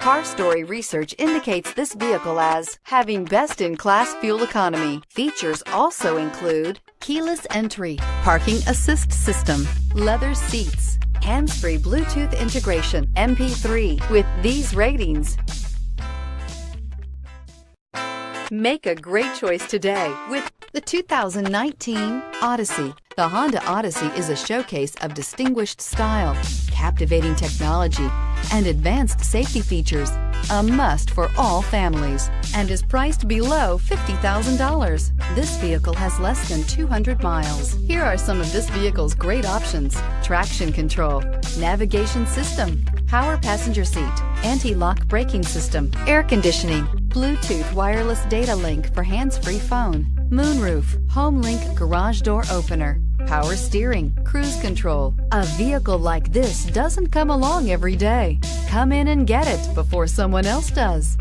Car Story research indicates this vehicle as having best-in-class fuel economy. Features also include keyless entry, parking assist system, leather seats, hands-free Bluetooth integration, MP3. With these ratings, make a great choice today with the 2019 Odyssey. The Honda Odyssey is a showcase of distinguished style, captivating technology, and advanced safety features, a must for all families, and is priced below $50,000. This vehicle has less than 200 miles. Here are some of this vehicle's great options: traction control, navigation system, power passenger seat, anti-lock braking system, air conditioning, Bluetooth wireless data link for hands-free phone, moonroof, home link garage door opener, power steering, cruise control. A vehicle like this doesn't come along every day. Come in and get it before someone else does.